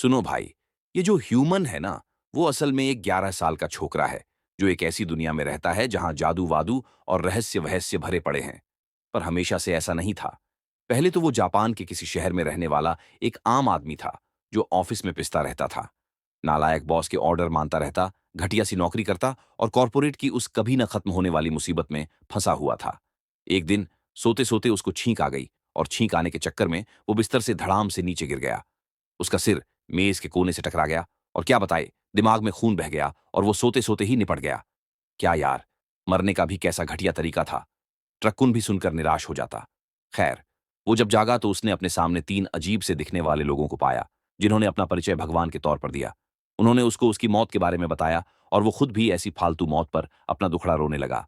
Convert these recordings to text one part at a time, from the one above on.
सुनो भाई, ये जो ह्यूमन है ना, वो असल में एक 11 साल का छोकरा है, जो एक ऐसी दुनिया में रहता है जहां जादू वादू और रहस्य वहस्य भरे पड़े हैं। पर हमेशा से ऐसा नहीं था। पहले तो वो जापान के किसी शहर में रहने वाला एक आम आदमी था, जो ऑफिस में पिसता रहता था। नालायक बॉस के ऑर्डर मानता रहता, घटिया सी नौकरी करता और कॉरपोरेट की उस कभी न खत्म होने वाली मुसीबत में फंसा हुआ था। एक दिन सोते सोते उसको छींक आ गई, और छींक आने के चक्कर में वो बिस्तर से धड़ाम से नीचे गिर गया। उसका सिर मेज के कोने से टकरा गया, और क्या बताए, दिमाग में खून बह गया और वो सोते सोते ही निपट गया। क्या यार, मरने का भी कैसा घटिया तरीका था। ट्रक्कुन भी सुनकर निराश हो जाता। खैर, वो जब जागा तो उसने अपने सामने 3 अजीब से दिखने वाले लोगों को पाया, जिन्होंने अपना परिचय भगवान के तौर पर दिया। उन्होंने उसको उसकी मौत के बारे में बताया, और वो खुद भी ऐसी फालतू मौत पर अपना दुखड़ा रोने लगा।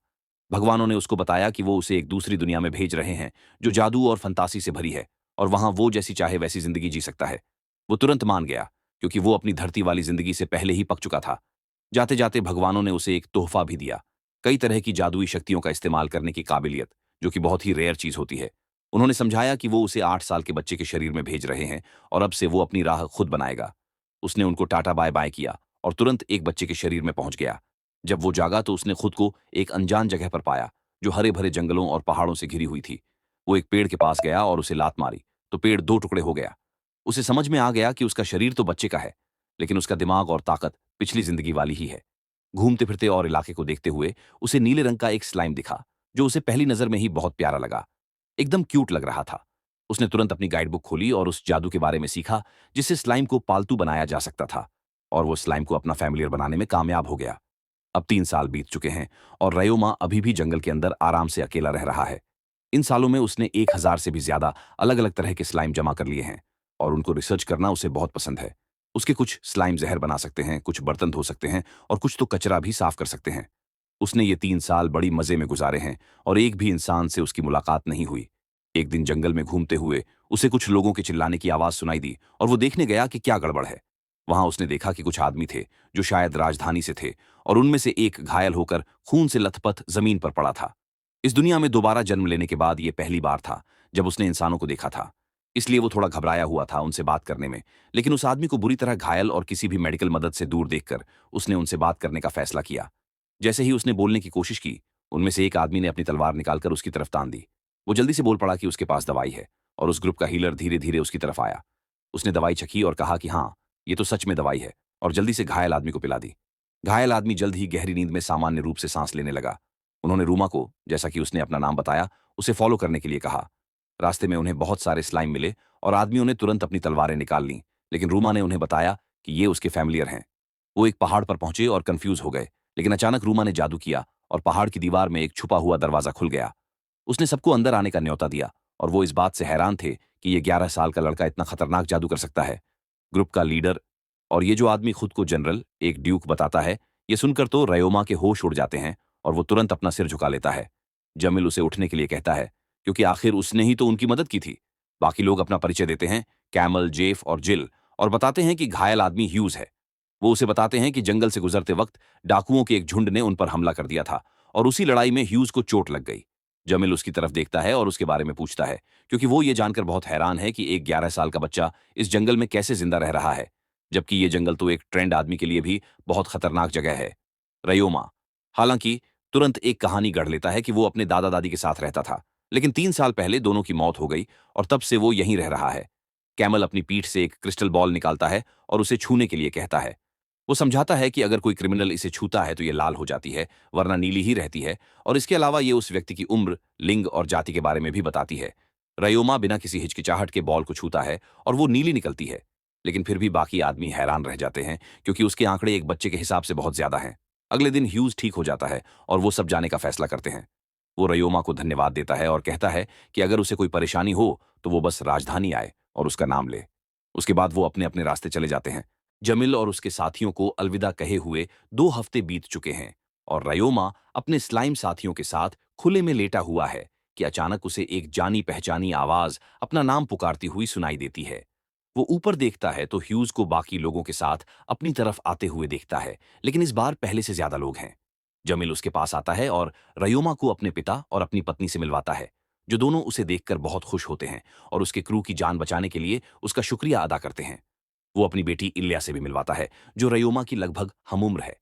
भगवानों ने उसको बताया कि वो उसे एक दूसरी दुनिया में भेज रहे हैं, जो जादू और फंतासी से भरी है, और वहां वो जैसी चाहे वैसी जिंदगी जी सकता है। वो तुरंत मान गया, क्योंकि वो अपनी धरती वाली जिंदगी से पहले ही पक चुका था। जाते जाते भगवानों ने उसे एक तोहफा भी दिया, कई तरह की जादुई शक्तियों का इस्तेमाल करने की काबिलियत, जो कि बहुत ही रेयर चीज होती है। उन्होंने समझाया कि वो उसे 8 साल के बच्चे के शरीर में भेज रहे हैं, और अब से वो अपनी राह खुद बनाएगा। उसने उनको टाटा बाय बाय किया और तुरंत एक बच्चे के शरीर में पहुंच गया। जब वो जागा तो उसने खुद को एक अनजान जगह पर पाया, जो हरे भरे जंगलों और पहाड़ों से घिरी हुई थी। वो एक पेड़ के पास गया और उसे लात मारी, तो पेड़ 2 टुकड़े हो गया। उसे समझ में आ गया कि उसका शरीर तो बच्चे का है, लेकिन उसका दिमाग और ताकत पिछली जिंदगी वाली ही है। घूमते फिरते और इलाके को देखते हुए उसे नीले रंग का एक स्लाइम दिखा, जो उसे पहली नजर में ही बहुत प्यारा लगा। एकदम क्यूट लग रहा था। उसने तुरंत अपनी गाइड बुक खोली और उस जादू के बारे में सीखा, जिससे स्लाइम को पालतू बनाया जा सकता था, और वो स्लाइम को अपना फैमिलियर बनाने में कामयाब हो गया। अब 3 साल बीत चुके हैं, और रयोमा अभी भी जंगल के अंदर आराम से अकेला रह रहा है। इन सालों में उसने 1000 से भी ज्यादा अलग अलग तरह के स्लाइम जमा कर लिए हैं, और उनको रिसर्च करना उसे बहुत पसंद है। उसके कुछ स्लाइम जहर बना सकते हैं, कुछ बर्तन धो सकते हैं, और कुछ तो कचरा भी साफ कर सकते हैं। उसने ये 3 साल बड़ी मजे में गुजारे हैं, और एक भी इंसान से उसकी मुलाकात नहीं हुई। एक दिन जंगल में घूमते हुए उसे कुछ लोगों के चिल्लाने की आवाज सुनाई दी, और वो देखने गया कि क्या गड़बड़ है। वहां उसने देखा कि कुछ आदमी थे, जो शायद राजधानी से थे, और उनमें से एक घायल होकर खून से लथपथ जमीन पर पड़ा था। इस दुनिया में दोबारा जन्म लेने के बाद ये पहली बार था जब उसने इंसानों को देखा था। इसलिए वो थोड़ा घबराया हुआ था उनसे बात करने में, लेकिन उस आदमी को बुरी तरह घायल और किसी भी मेडिकल मदद से दूर देखकर उसने उनसे बात करने का फैसला किया। जैसे ही उसने बोलने की कोशिश की, उनमें से एक आदमी ने अपनी तलवार निकालकर उसकी तरफ तान दी। वो जल्दी से बोल पड़ा कि उसके पास दवाई है, और उस ग्रुप का हीलर धीरे धीरे उसकी तरफ आया। उसने दवाई चखी और कहा कि हाँ, ये तो सच में दवाई है, और जल्दी से घायल आदमी को पिला दी। घायल आदमी जल्द ही गहरी नींद में सामान्य रूप से सांस लेने लगा। उन्होंने रूमा को, जैसा कि उसने अपना नाम बताया, उसे फॉलो करने के लिए कहा। रास्ते में उन्हें बहुत सारे स्लाइम मिले, और आदमियों ने तुरंत अपनी तलवारें निकाल लीं, लेकिन रूमा ने उन्हें बताया कि ये उसके फैमिलियर हैं। वो एक पहाड़ पर पहुंचे और कंफ्यूज हो गए, लेकिन अचानक रूमा ने जादू किया और पहाड़ की दीवार में एक छुपा हुआ दरवाजा खुल गया। उसने सबको अंदर आने का न्योता दिया, और वो इस बात से हैरान थे कि ये 11 साल का लड़का इतना खतरनाक जादू कर सकता है। ग्रुप का लीडर और ये जो आदमी खुद को जनरल, एक ड्यूक बताता है, ये सुनकर तो रयोमा के होश उड़ जाते हैं, और वो तुरंत अपना सिर झुका लेता है। जमिल उसे उठने के लिए कहता है, क्योंकि आखिर उसने ही तो उनकी मदद की थी। बाकी लोग अपना परिचय देते हैं, कैमल, जेफ और जिल, और बताते हैं कि घायल आदमी ह्यूज है। वो उसे बताते हैं कि जंगल से गुजरते वक्त डाकुओं के एक झुंड ने उन पर हमला कर दिया था, और उसी लड़ाई में ह्यूज को चोट लग गई। जमिल उसकी तरफ देखता है और उसके बारे में पूछता है, क्योंकि वो ये जानकर बहुत हैरान है कि एक 11 साल का बच्चा इस जंगल में कैसे जिंदा रह रहा है, जबकि ये जंगल तो एक ट्रेंड आदमी के लिए भी बहुत खतरनाक जगह है। रयोमा हालांकि तुरंत एक कहानी गढ़ लेता है कि वो अपने दादा दादी के साथ रहता था, लेकिन 3 साल पहले दोनों की मौत हो गई, और तब से वो यहीं रह रहा है। कैमल अपनी पीठ से एक क्रिस्टल बॉल निकालता है और उसे छूने के लिए कहता है। वो समझाता है कि अगर कोई क्रिमिनल इसे छूता है तो ये लाल हो जाती है, वरना नीली ही रहती है, और इसके अलावा ये उस व्यक्ति की उम्र, लिंग और जाति के बारे में भी बताती है। रयोमा बिना किसी हिचकिचाहट के बॉल को छूता है, और वो नीली निकलती है। लेकिन फिर भी बाकी आदमी हैरान रह जाते हैं, क्योंकि उसके आंकड़े एक बच्चे के हिसाब से बहुत ज्यादा हैं। अगले दिन ह्यूज ठीक हो जाता है, और वो सब जाने का फैसला करते हैं। वो रयोमा को धन्यवाद देता है और कहता है कि अगर उसे कोई परेशानी हो तो वो बस राजधानी आए और उसका नाम ले। उसके बाद वो अपने अपने रास्ते चले जाते हैं। जमिल और उसके साथियों को अलविदा कहे हुए 2 हफ्ते बीत चुके हैं, और रयोमा अपने स्लाइम साथियों के साथ खुले में लेटा हुआ है कि अचानक उसे एक जानी पहचानी आवाज अपना नाम पुकारती हुई सुनाई देती है। वो ऊपर देखता है तो ह्यूज को बाकी लोगों के साथ अपनी तरफ आते हुए देखता है, लेकिन इस बार पहले से ज्यादा लोग हैं। जमील उसके पास आता है और रयोमा को अपने पिता और अपनी पत्नी से मिलवाता है, जो दोनों उसे देखकर बहुत खुश होते हैं और उसके क्रू की जान बचाने के लिए उसका शुक्रिया अदा करते हैं। वो अपनी बेटी इल्या से भी मिलवाता है, जो रयोमा की लगभग हमउम्र है।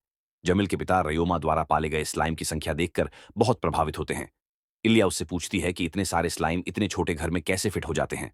जमील के पिता रयोमा द्वारा पाले गए स्लाइम की संख्या देखकर बहुत प्रभावित होते हैं। इल्या उससे पूछती है कि इतने सारे स्लाइम इतने छोटे घर में कैसे फिट हो जाते हैं।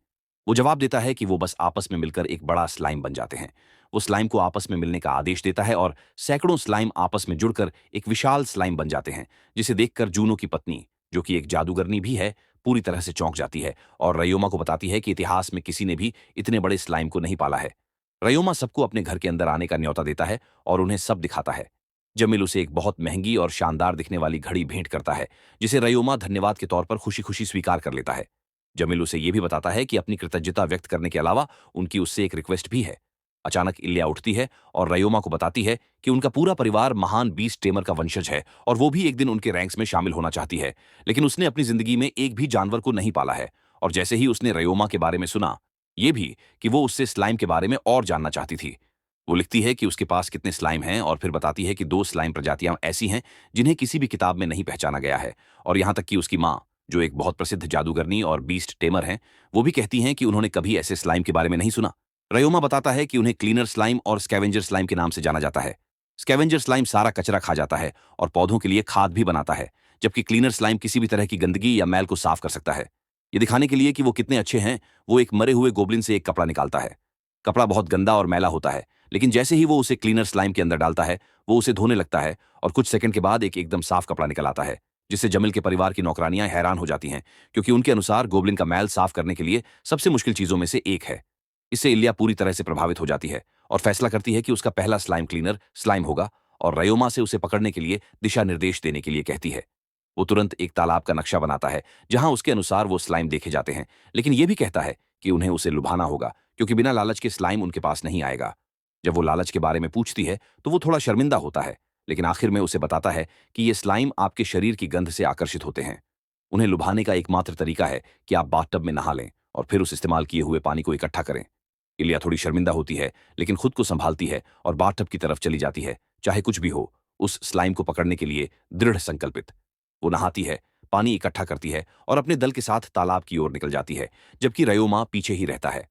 वो जवाब देता है कि वो बस आपस में मिलकर एक बड़ा स्लाइम बन जाते हैं। वो स्लाइम को आपस में मिलने का आदेश देता है और सैकड़ों स्लाइम आपस में जुड़कर एक विशाल स्लाइम बन जाते हैं, जिसे देखकर जूनो की पत्नी, जो कि एक जादूगरनी भी है, पूरी तरह से चौंक जाती है और रयोमा को बताती है कि इतिहास में किसी ने भी इतने बड़े स्लाइम को नहीं पाला है। रयोमा सबको अपने घर के अंदर आने का न्योता देता है और उन्हें सब दिखाता है। जमील उसे एक बहुत महंगी और शानदार दिखने वाली घड़ी भेंट करता है, जिसे रयोमा धन्यवाद के तौर पर खुशी खुशी स्वीकार कर लेता है। जमील उसे यह भी बताता है कि अपनी कृतज्ञता व्यक्त करने के अलावा उनकी उससे एक रिक्वेस्ट भी है। अचानक इल्या उठती है और रयोमा को बताती है कि उनका पूरा परिवार महान बीस्ट टेमर का वंशज है और वो भी एक दिन उनके रैंक्स में शामिल होना चाहती है, लेकिन उसने अपनी जिंदगी में एक भी जानवर को नहीं पाला है। और जैसे ही उसने रयोमा के बारे में सुना, ये भी कि वो उससे स्लाइम के बारे में और जानना चाहती थी। वो लिखती है कि उसके पास कितने स्लाइम हैं और फिर बताती है कि 2 स्लाइम प्रजातियां ऐसी हैं जिन्हें किसी भी किताब में नहीं पहचाना गया है। और यहां तक कि उसकी माँ, जो एक बहुत प्रसिद्ध जादूगरनी और बीस्ट टेमर हैं, वो भी कहती हैं कि उन्होंने कभी ऐसे स्लाइम के बारे में नहीं सुना। रयोमा बताता है कि उन्हें क्लीनर स्लाइम और स्कैवेंजर स्लाइम के नाम से जाना जाता है। स्कैवेंजर स्लाइम सारा कचरा खा जाता है और पौधों के लिए खाद भी बनाता है, जबकि क्लीनर स्लाइम किसी भी तरह की गंदगी या मैल को साफ कर सकता है। ये दिखाने के लिए कि वो कितने अच्छे हैं, वो एक मरे हुए गोब्लिन से एक कपड़ा निकालता है। कपड़ा बहुत गंदा और मैला होता है, लेकिन जैसे ही वो उसे क्लीनर स्लाइम के अंदर डालता है, वो उसे धोने लगता है और कुछ सेकंड के बाद एक एकदम साफ कपड़ा निकल आता है, जिससे जमील के परिवार की नौकरानियां हैरान हो जाती हैं, क्योंकि उनके अनुसार गोब्लिन का मैल साफ करने के लिए सबसे मुश्किल चीजों में से एक है। इससे इल्या पूरी तरह से प्रभावित हो जाती है और फैसला करती है कि उसका पहला स्लाइम क्लीनर स्लाइम होगा और रयोमा से उसे पकड़ने के लिए दिशा निर्देश देने के लिए कहती है। वो तुरंत एक तालाब का नक्शा बनाता है, जहां उसके अनुसार वो स्लाइम देखे जाते हैं, लेकिन ये भी कहता है कि उन्हें उसे लुभाना होगा, क्योंकि बिना लालच के स्लाइम उनके पास नहीं आएगा। जब वो लालच के बारे में पूछती है, तो वो थोड़ा शर्मिंदा होता है, लेकिन आखिर में उसे बताता है कि ये स्लाइम आपके शरीर की गंध से आकर्षित होते हैं। उन्हें लुभाने का एकमात्र तरीका है कि आप बाथटब में नहा लें और फिर उस इस्तेमाल किए हुए पानी को इकट्ठा करें। इलिया थोड़ी शर्मिंदा होती है, लेकिन खुद को संभालती है और बाथटब की तरफ चली जाती है, चाहे कुछ भी हो, उस स्लाइम को पकड़ने के लिए दृढ़ संकल्पित। वो नहाती है, पानी इकट्ठा करती है और अपने दल के साथ तालाब की ओर निकल जाती है, जबकि रयोमा पीछे ही रहता है।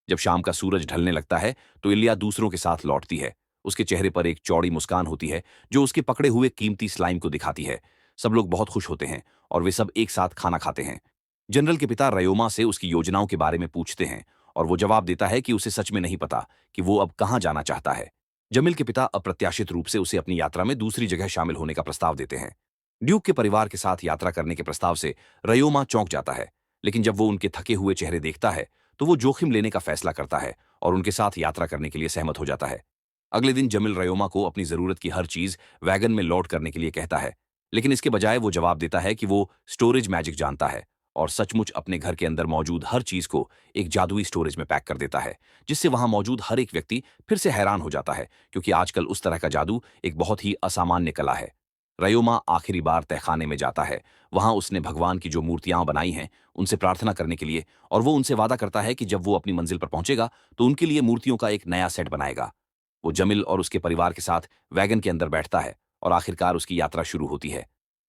जब शाम का सूरज ढलने लगता है, तो इलिया दूसरों के साथ लौटती है। उसके चेहरे पर एक चौड़ी मुस्कान होती है, जो उसके पकड़े हुए कीमती स्लाइम को दिखाती है। सब लोग बहुत खुश होते हैं और वे सब एक साथ खाना खाते हैं। जनरल के पिता रयोमा से उसकी योजनाओं के बारे में पूछते हैं और वो जवाब देता है कि उसे सच में नहीं पता कि वो अब कहाँ जाना चाहता है। जमील के पिता अप्रत्याशित रूप से उसे अपनी यात्रा में दूसरी जगह शामिल होने का प्रस्ताव देते हैं। ड्यूक के परिवार के साथ यात्रा करने के प्रस्ताव से रयोमा चौंक जाता है, लेकिन जब वो उनके थके हुए चेहरे देखता है, तो वो जोखिम लेने का फैसला करता है और उनके साथ यात्रा करने के लिए सहमत हो जाता है। अगले दिन जमील रयोमा को अपनी जरूरत की हर चीज वैगन में लोड करने के लिए कहता है, लेकिन इसके बजाय वो जवाब देता है कि वो स्टोरेज मैजिक जानता है और सचमुच अपने घर के अंदर मौजूद हर चीज को एक जादुई स्टोरेज में पैक कर देता है, जिससे वहां मौजूद हर एक व्यक्ति फिर से हैरान हो जाता है, क्योंकि आजकल उस तरह का जादू एक बहुत ही असामान्य कला है। रयोमा आखिरी बार तहखाने में जाता है। वहां उसने भगवान की जो मूर्तियां बनाई हैं, उनसे प्रार्थना करने के लिए, और वो उनसे वादा करता है कि जब वो अपनी मंजिल पर पहुंचेगा तो उनके लिए मूर्तियों का एक नया सेट बनाएगा। वो जमील और उसके परिवार के साथ वैगन के अंदर बैठता है और आखिरकार उसकी यात्रा शुरू होती है।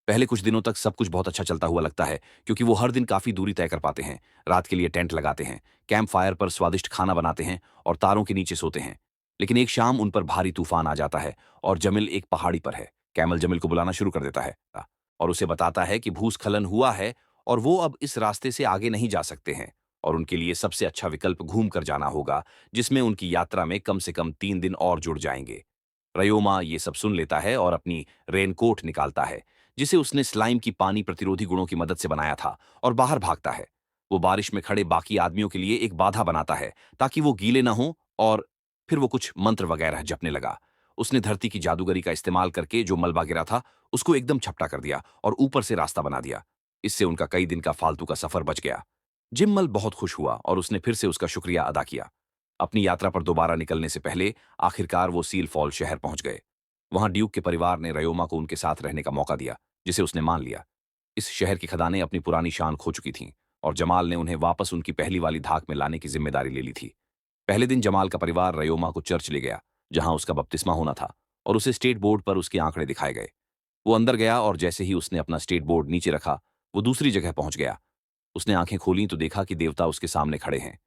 पहले कुछ दिनों तक सब कुछ बहुत अच्छा चलता हुआ लगता है, क्योंकि वो हर दिन काफी दूरी तय कर पाते हैं, रात के लिए टेंट लगाते हैं, कैंप फायर पर स्वादिष्ट खाना बनाते हैं और तारों के नीचे सोते हैं। लेकिन एक शाम उन पर भारी तूफान आ जाता है और जमील एक पहाड़ी पर है। कैमल जमील को बुलाना शुरू कर देता है और उसे बताता है कि भूस्खलन हुआ है और वो अब इस रास्ते से आगे नहीं जा सकते हैं और उनके लिए सबसे अच्छा विकल्प घूम कर जाना होगा, जिसमें उनकी यात्रा में कम से कम 3 दिन और जुड़ जाएंगे। रयोमा ये सब सुन लेता है और अपनी रेनकोट निकालता है, जिसे उसने स्लाइम की पानी प्रतिरोधी गुणों की मदद से बनाया था, और बाहर भागता है। वो बारिश में खड़े बाकी आदमियों के लिए एक बाधा बनाता है ताकि वो गीले ना हो, और फिर वो कुछ मंत्र वगैरह जपने लगा। उसने धरती की जादूगरी का इस्तेमाल करके जो मलबा गिरा था, उसको एकदम छपटा कर दिया और ऊपर से रास्ता बना दिया। इससे उनका कई दिन का फालतू का सफर बच गया। जिम्मल बहुत खुश हुआ और उसने फिर से उसका शुक्रिया अदा किया। अपनी यात्रा पर दोबारा निकलने से पहले आखिरकार वो सील फॉल शहर पहुंच गए। वहां ड्यूक के परिवार ने रयोमा को उनके साथ रहने का मौका दिया, जिसे उसने मान लिया। इस शहर की खदानें अपनी पुरानी शान खो चुकी थीं और जमाल ने उन्हें वापस उनकी पहली वाली धाक में लाने की जिम्मेदारी ले ली थी। पहले दिन जमाल का परिवार रयोमा को चर्च ले गया, जहां उसका बपतिस्मा होना था, और उसे स्टेट बोर्ड पर उसके आंकड़े दिखाए गए। वो अंदर गया और जैसे ही उसने अपना स्टेट बोर्ड नीचे रखा, वो दूसरी जगह पहुंच गया। उसने आंखें खोली तो देखा कि देवता उसके सामने खड़े हैं।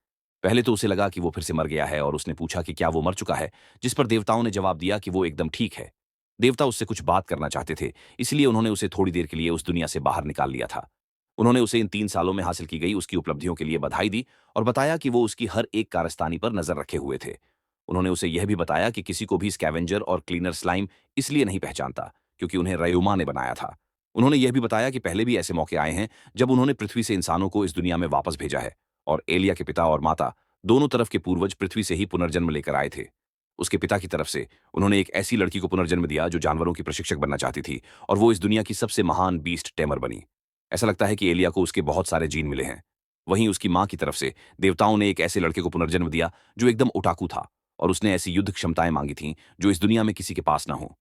पहले तो उसे लगा कि वो फिर से मर गया है और उसने पूछा कि क्या वो मर चुका है, जिस पर देवताओं ने जवाब दिया कि वो एकदम ठीक है। देवता उससे कुछ बात करना चाहते थे, इसलिए उन्होंने उसे थोड़ी देर के लिए उस दुनिया से बाहर निकाल लिया था। उन्होंने उसे इन 3 सालों में हासिल की गई उसकी उपलब्धियों के लिए बधाई दी और बताया कि वो उसकी हर एक कारस्तानी पर नजर रखे हुए थे। उन्होंने उसे यह भी बताया कि किसी को भी स्कैवेंजर और क्लीनर स्लाइम इसलिए नहीं पहचानता क्योंकि उन्हें रयोमा ने बनाया था। उन्होंने यह भी बताया कि पहले भी ऐसे मौके आए हैं जब उन्होंने पृथ्वी से इंसानों को इस दुनिया में वापस भेजा है और एलिया के पिता और माता दोनों तरफ के पूर्वज पृथ्वी से ही पुनर्जन्म लेकर आए थे। उसके पिता की तरफ से उन्होंने एक ऐसी लड़की को पुनर्जन्म दिया जो जानवरों की प्रशिक्षक बनना चाहती थी और वो इस दुनिया की सबसे महान बीस्ट टेमर बनी। ऐसा लगता है कि एलिया को उसके बहुत सारे जीन मिले हैं। वहीं उसकी मां की तरफ से देवताओं ने एक ऐसे लड़के को पुनर्जन्म दिया जो एकदम ओटाकू था और उसने ऐसी युद्ध क्षमताएं मांगी थीं जो इस दुनिया में किसी के पास ना हो।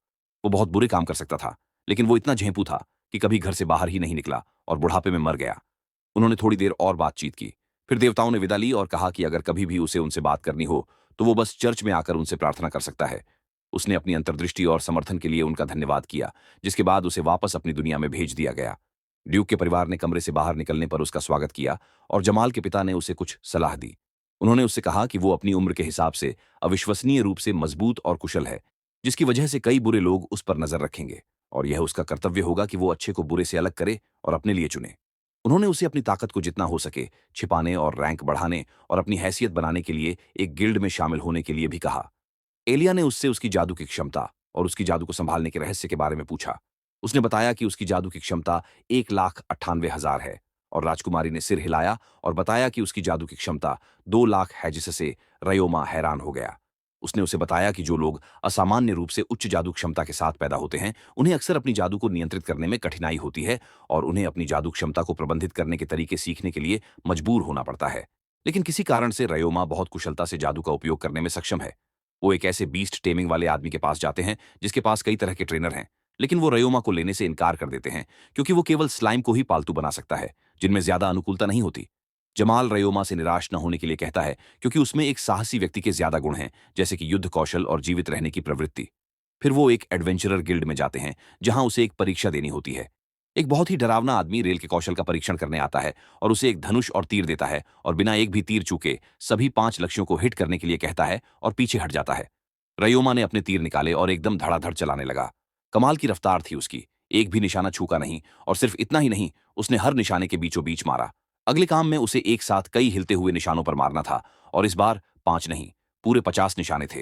वो बहुत बुरे काम कर सकता था, लेकिन वो इतना झेंपू था कि कभी घर से बाहर ही नहीं निकला और बुढ़ापे में मर गया। उन्होंने थोड़ी देर और बातचीत की। फिर देवताओं ने विदा ली और कहा कि अगर कभी भी उसे उनसे बात करनी हो तो वो बस चर्च में आकर उनसे प्रार्थना कर सकता है। उसने अपनी अंतर्दृष्टि और समर्थन के लिए उनका धन्यवाद किया, जिसके बाद उसे वापस अपनी दुनिया में भेज दिया गया। ड्यूक के परिवार ने कमरे से बाहर निकलने पर उसका स्वागत किया और जमाल के पिता ने उसे कुछ सलाह दी। उन्होंने उससे कहा कि वो अपनी उम्र के हिसाब से अविश्वसनीय रूप से मजबूत और कुशल है, जिसकी वजह से कई बुरे लोग उस पर नजर रखेंगे और यह उसका कर्तव्य होगा कि वो अच्छे को बुरे से अलग करे और अपने लिए चुने। उन्होंने उसे अपनी ताकत को जितना हो सके छिपाने और रैंक बढ़ाने और अपनी हैसियत बनाने के लिए एक गिल्ड में शामिल होने के लिए भी कहा। एलिया ने उससे उसकी जादू की क्षमता और उसकी जादू को संभालने के रहस्य के बारे में पूछा। उसने बताया कि उसकी जादू की क्षमता 1,98,000 है और राजकुमारी ने सिर हिलाया और बताया कि उसकी जादू की क्षमता 2 लाख है, जिससे रयोमा हैरान हो गया। उसने उसे बताया कि जो लोग असामान्य रूप से उच्च जादू क्षमता के साथ पैदा होते हैं उन्हें अक्सर अपनी जादू को नियंत्रित करने में कठिनाई होती है और उन्हें अपनी जादू क्षमता को प्रबंधित करने के तरीके सीखने के लिए मजबूर होना पड़ता है। लेकिन किसी कारण से रयोमा बहुत कुशलता से जादू का उपयोग करने में सक्षम है। वो एक ऐसे बीस्ट टेमिंग वाले आदमी के पास जाते हैं जिसके पास कई तरह के ट्रेनर हैं, लेकिन वो रयोमा को लेने से इनकार कर देते हैं क्योंकि वो केवल स्लाइम को ही पालतू बना सकता है, जिनमें ज्यादा अनुकूलता नहीं होती। जमाल रयोमा से निराश न होने के लिए कहता है क्योंकि उसमें एक साहसी व्यक्ति के ज्यादा गुण हैं, जैसे कि युद्ध कौशल और जीवित रहने की प्रवृत्ति। फिर वो एक एडवेंचरर गिल्ड में जाते हैं जहां उसे एक परीक्षा देनी होती है। एक बहुत ही डरावना आदमी रेल के कौशल का परीक्षण करने आता है और उसे एक धनुष और तीर देता है और बिना एक भी तीर चूके सभी 5 लक्ष्यों को हिट करने के लिए कहता है और पीछे हट जाता है। रयोमा ने अपने तीर निकाले और एकदम धड़ाधड़ चलाने लगा। कमाल की रफ्तार थी उसकी, एक भी निशाना छूका नहीं और सिर्फ इतना ही नहीं, उसने हर निशाने के बीचों बीच मारा। अगले काम में उसे एक साथ कई हिलते हुए निशानों पर मारना था और इस बार 5 नहीं, पूरे 50 निशाने थे।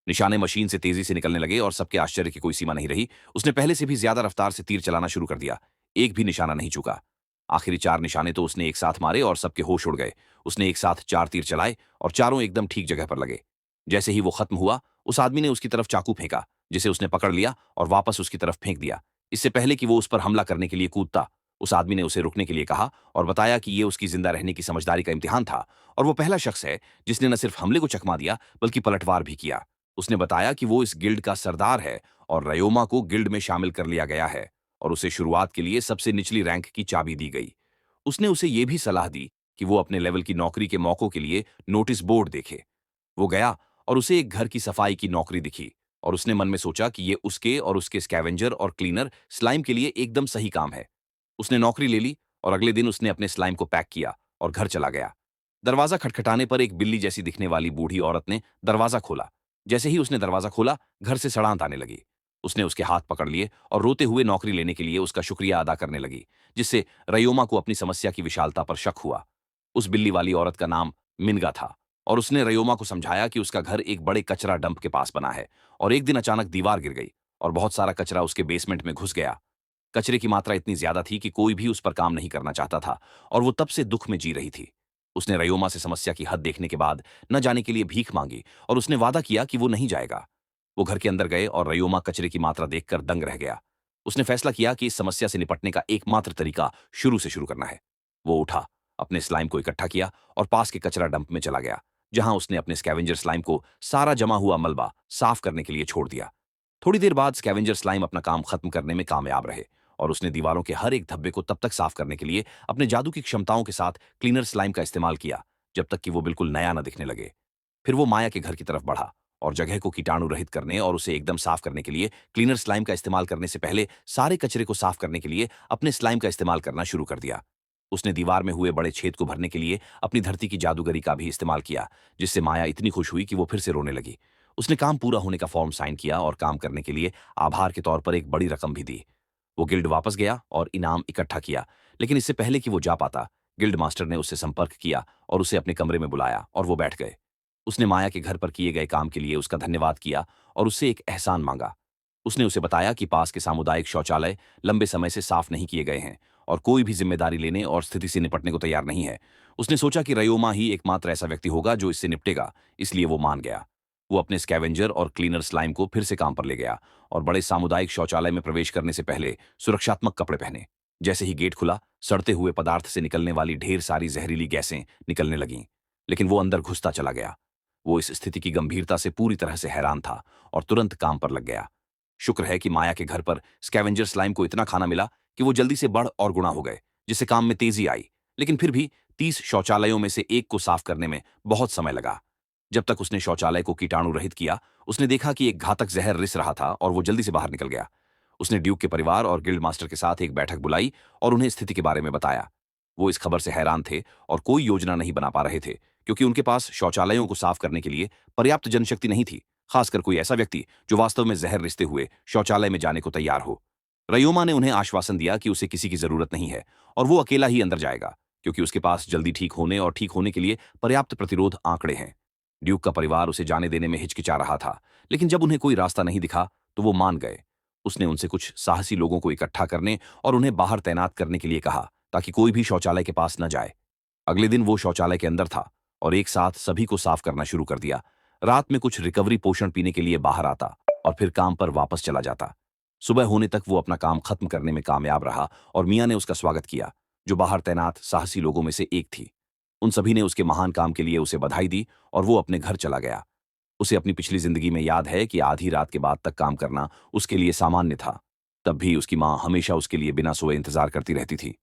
निशाने मशीन से तेजी से निकलने लगे और सबके आश्चर्य की कोई सीमा नहीं रही। उसने पहले से भी ज्यादा रफ्तार से तीर चलाना शुरू कर दिया। एक भी निशाना नहीं चूका। आखिरी 4 निशाने तो उसने एक साथ मारे और सबके होश उड़ गए। उसने एक साथ 4 तीर चलाए और चारों एकदम ठीक जगह पर लगे। जैसे ही वो खत्म हुआ, उस आदमी ने उसकी तरफ चाकू फेंका, जिसे उसने पकड़ लिया और वापस उसकी तरफ फेंक दिया। इससे पहले कि वो उस पर हमला करने के लिए कूदता, उस आदमी ने उसे रुकने के लिए कहा और बताया कि ये उसकी जिंदा रहने की समझदारी का इम्तिहान था और वो पहला शख्स है जिसने न सिर्फ हमले को चकमा दिया बल्कि पलटवार भी किया। उसने बताया कि वो इस गिल्ड का सरदार है और रयोमा को गिल्ड में शामिल कर लिया गया है और उसे शुरुआत के लिए सबसे निचली रैंक की चाबी दी गई। उसने उसे ये भी सलाह दी कि वो अपने लेवल की नौकरी के मौकों के लिए नोटिस बोर्ड देखे। वो गया और उसे एक घर की सफाई की नौकरी दिखी और उसने मन में सोचा कि ये उसके और उसके स्कैवेंजर और क्लीनर स्लाइम के लिए एकदम सही काम है। उसने नौकरी ले ली और अगले दिन उसने अपने स्लाइम को पैक किया और घर चला गया। दरवाजा खटखटाने पर एक बिल्ली जैसी दिखने वाली बूढ़ी औरत ने दरवाजा खोला। जैसे ही उसने दरवाजा खोला, घर से सड़ांत आने लगी। उसने उसके हाथ पकड़ लिए और रोते हुए नौकरी लेने के लिए उसका शुक्रिया अदा करने लगी, जिससे रयोमा को अपनी समस्या की विशालता पर शक हुआ। उस बिल्ली वाली औरत का नाम मिनगा था और उसने रयोमा को समझाया कि उसका घर एक बड़े कचरा डंप के पास बना है और एक दिन अचानक दीवार गिर गई और बहुत सारा कचरा उसके बेसमेंट में घुस गया। कचरे की मात्रा इतनी ज्यादा थी कि कोई भी उस पर काम नहीं करना चाहता था और वो तब से दुख में जी रही थी। उसने रयोमा से समस्या की हद देखने के बाद न जाने के लिए भीख मांगी और उसने वादा किया कि वो नहीं जाएगा। वो घर के अंदर गए और रयोमा कचरे की मात्रा देखकर दंग रह गया। उसने फैसला किया कि इस समस्या से निपटने का एकमात्र तरीका शुरू से शुरू करना है। वो उठा, अपने स्लाइम को इकट्ठा किया और पास के कचरा डंप में चला गया, जहां उसने अपने स्कैवेंजर स्लाइम को सारा जमा हुआ मलबा साफ करने के लिए छोड़ दिया। थोड़ी देर बाद स्कैवेंजर स्लाइम अपना काम खत्म करने में कामयाब रहे और उसने दीवारों के हर एक धब्बे को तब तक साफ करने के लिए अपने जादू की क्षमताओं के साथ क्लीनर स्लाइम का इस्तेमाल किया जब तक कि वो बिल्कुल नया न दिखने लगे। फिर वो माया के घर की तरफ बढ़ा और जगह को कीटाणु रहित करने और उसे एकदम साफ करने के लिए क्लीनर स्लाइम का इस्तेमाल करने से पहले सारे कचरे को साफ करने के लिए अपने स्लाइम का इस्तेमाल करना शुरू कर दिया। उसने दीवार में हुए बड़े छेद को भरने के लिए अपनी धरती की जादूगरी का भी इस्तेमाल किया, जिससे माया इतनी खुश हुई कि वो फिर से रोने लगी। उसने काम पूरा होने का फॉर्म साइन किया और काम करने के लिए आभार के तौर पर एक बड़ी रकम भी दी। वो गिल्ड वापस गया और इनाम इकट्ठा किया, लेकिन इससे पहले कि वो जा पाता, गिल्ड मास्टर ने उससे संपर्क किया और उसे अपने कमरे में बुलाया और वो बैठ गए। उसने माया के घर पर किए गए काम के लिए उसका धन्यवाद किया और उससे एक एहसान मांगा। उसने उसे बताया कि पास के सामुदायिक शौचालय लंबे समय से साफ नहीं किए गए हैं और कोई भी जिम्मेदारी लेने और स्थिति से निपटने को तैयार नहीं है। उसने सोचा कि रयोमा ही एकमात्र ऐसा व्यक्ति होगा जो इससे निपटेगा, इसलिए वो मान गया। वो अपने स्कैवेंजर और क्लीनर स्लाइम को फिर से काम पर ले गया और बड़े सामुदायिक शौचालय में प्रवेश करने से पहले सुरक्षात्मक कपड़े पहने। जैसे ही गेट खुला, सड़ते हुए पदार्थ से निकलने वाली ढेर सारी जहरीली गैसें निकलने लगीं, लेकिन वो अंदर घुसता चला गया। वो इस स्थिति की गंभीरता से पूरी तरह से हैरान था और तुरंत काम पर लग गया। शुक्र है कि माया के घर पर स्कैवेंजर स्लाइम को इतना खाना मिला कि वो जल्दी से बढ़ और गुणा हो गए, जिससे काम में तेजी आई। लेकिन फिर भी 30 शौचालयों में से एक को साफ करने में बहुत समय लगा। जब तक उसने शौचालय को कीटाणु रहित किया, उसने देखा कि एक घातक जहर रिस रहा था और वो जल्दी से बाहर निकल गया। उसने ड्यूक के परिवार और गिल्ड मास्टर के साथ एक बैठक बुलाई और उन्हें स्थिति के बारे में बताया। वो इस खबर से हैरान थे और कोई योजना नहीं बना पा रहे थे, क्योंकि उनके पास शौचालयों को साफ करने के लिए पर्याप्त जनशक्ति नहीं थी, खासकर कोई ऐसा व्यक्ति जो वास्तव में जहर रिसते हुए शौचालय में जाने को तैयार हो। रयोमा ने उन्हें आश्वासन दिया कि उसे किसी की जरूरत नहीं है और वो अकेला ही अंदर जाएगा, क्योंकि उसके पास जल्दी ठीक होने और ठीक होने के लिए पर्याप्त प्रतिरोध आंकड़े हैं। ड्यूक का परिवार उसे जाने देने में हिचकिचा रहा था, लेकिन जब उन्हें कोई रास्ता नहीं दिखा तो वो मान गए। उसने उनसे कुछ साहसी लोगों को इकट्ठा करने और उन्हें बाहर तैनात करने के लिए कहा, ताकि कोई भी शौचालय के पास न जाए। अगले दिन वो शौचालय के अंदर था और एक साथ सभी को साफ करना शुरू कर दिया। रात में कुछ रिकवरी पोषण पीने के लिए बाहर आता और फिर काम पर वापस चला जाता। सुबह होने तक वो अपना काम खत्म करने में कामयाब रहा और मियां ने उसका स्वागत किया, जो बाहर तैनात साहसी लोगों में से एक थी। उन सभी ने उसके महान काम के लिए उसे बधाई दी और वो अपने घर चला गया। उसे अपनी पिछली जिंदगी में याद है कि आधी रात के बाद तक काम करना उसके लिए सामान्य था। तब भी उसकी मां हमेशा उसके लिए बिना सोए इंतजार करती रहती थी।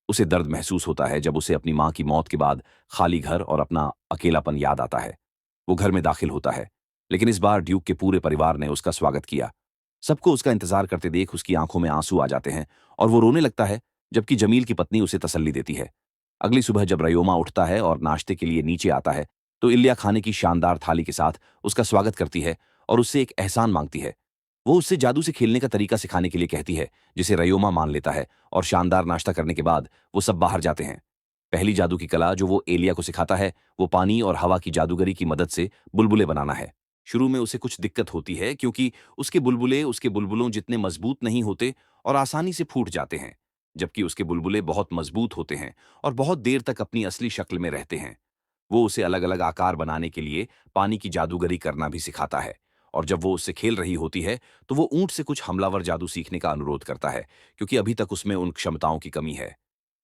उसे दर्द महसूस होता है जब उसे अपनी मां की मौत के बाद खाली घर और अपना अकेलापन याद आता है। वो घर में दाखिल होता है, लेकिन इस बार ड्यूक के पूरे परिवार ने उसका स्वागत किया। सबको उसका इंतजार करते देख उसकी आंखों में आंसू आ जाते हैं और वो रोने लगता है, जबकि जमील की पत्नी उसे तसल्ली देती है। अगली सुबह जब रयोमा उठता है और नाश्ते के लिए नीचे आता है, तो इल्या खाने की शानदार थाली के साथ उसका स्वागत करती है और उससे एक एहसान मांगती है। वो उससे जादू से खेलने का तरीका सिखाने के लिए कहती है, जिसे रयोमा मान लेता है और शानदार नाश्ता करने के बाद वो सब बाहर जाते हैं। पहली जादू की कला जो वो एलिया को सिखाता है, वो पानी और हवा की जादूगरी की मदद से बुलबुले बनाना है। शुरू में उसे कुछ दिक्कत होती है, क्योंकि उसके बुलबुले उसके बुलबुलों जितने मजबूत नहीं होते और आसानी से फूट जाते हैं, जबकि उसके बुलबुले बहुत मजबूत होते हैं और बहुत देर तक अपनी असली शक्ल में रहते हैं। वो उसे अलग-अलग आकार बनाने के लिए पानी की जादूगरी करना भी सिखाता है और जब वो उससे खेल रही होती है, तो वो ऊंट से कुछ हमलावर जादू सीखने का अनुरोध करता है, क्योंकि अभी तक उसमें उन क्षमताओं की कमी है।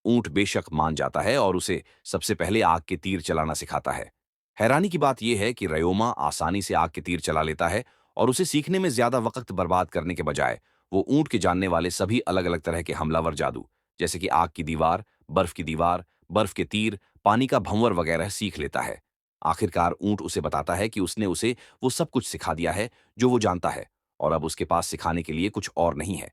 ऊंट बेशक मान जाता है और उसे सबसे पहले आग के तीर चलाना सिखाता है। हैरानी की बात यह है कि रयोमा आसानी से आग के तीर चला लेता है और उसे सीखने में ज्यादा वक्त बर्बाद करने के बजाय वो ऊंट के जानने वाले सभी अलग-अलग तरह के हमलावर जादू, जैसे कि आग की दीवार, बर्फ की दीवार, बर्फ के तीर, पानी का भंवर वगैरह सीख लेता है। आखिरकार ऊंट उसे बताता है कि उसने उसे वो सब कुछ सिखा दिया है जो वो जानता है और अब उसके पास सिखाने के लिए कुछ और नहीं है।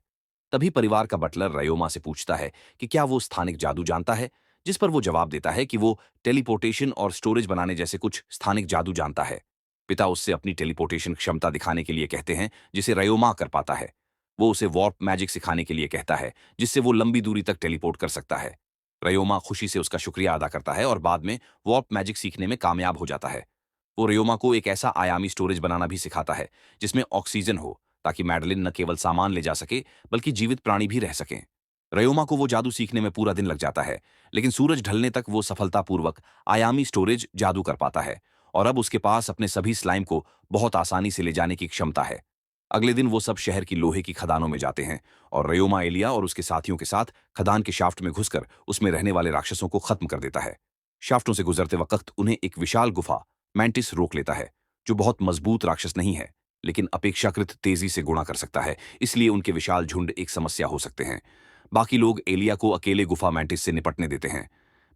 तभी परिवार का बटलर रयोमा से पूछता है कि क्या वो स्थानिक जादू जानता है, जिस पर वो जवाब देता है कि वो टेलीपोर्टेशन और स्टोरेज बनाने जैसे कुछ स्थानिक जादू जानता है। पिता उससे अपनी टेलीपोर्टेशन क्षमता दिखाने के लिए कहते हैं, जिसे रयोमा कर पाता है। वो उसे वॉर्प मैजिक सिखाने के लिए कहता है, जिससे वो लंबी दूरी तक टेलीपोर्ट कर सकता है। रयोमा खुशी से उसका शुक्रिया अदा करता है और बाद में वॉर्प मैजिक सीखने में कामयाब हो जाता है। वो रयोमा को एक ऐसा आयामी स्टोरेज बनाना भी सिखाता है, जिसमें ऑक्सीजन हो, ताकि मैडलिन न केवल सामान ले जा सके, बल्कि जीवित प्राणी भी रह सकें। रयोमा को वो जादू सीखने में पूरा दिन लग जाता है, लेकिन सूरज ढलने तक वो सफलतापूर्वक आयामी स्टोरेज जादू कर पाता है और अब उसके पास अपने सभी स्लाइम को बहुत आसानी से ले जाने की क्षमता है। अगले दिन वो सब शहर की लोहे की खदानों में जाते हैं और रयोमा एलिया और उसके साथियों के साथ खदान के शाफ्ट में घुसकर उसमें रहने वाले राक्षसों को खत्म कर देता है। शाफ्टों से गुजरते वक्त उन्हें एक विशाल गुफा मैंटिस रोक लेता है, जो बहुत मजबूत राक्षस नहीं है, लेकिन अपेक्षाकृत तेजी से गुणा कर सकता है, इसलिए उनके विशाल झुंड एक समस्या हो सकते हैं। बाकी लोग एलिया को अकेले गुफा मैंटिस से निपटने देते हैं।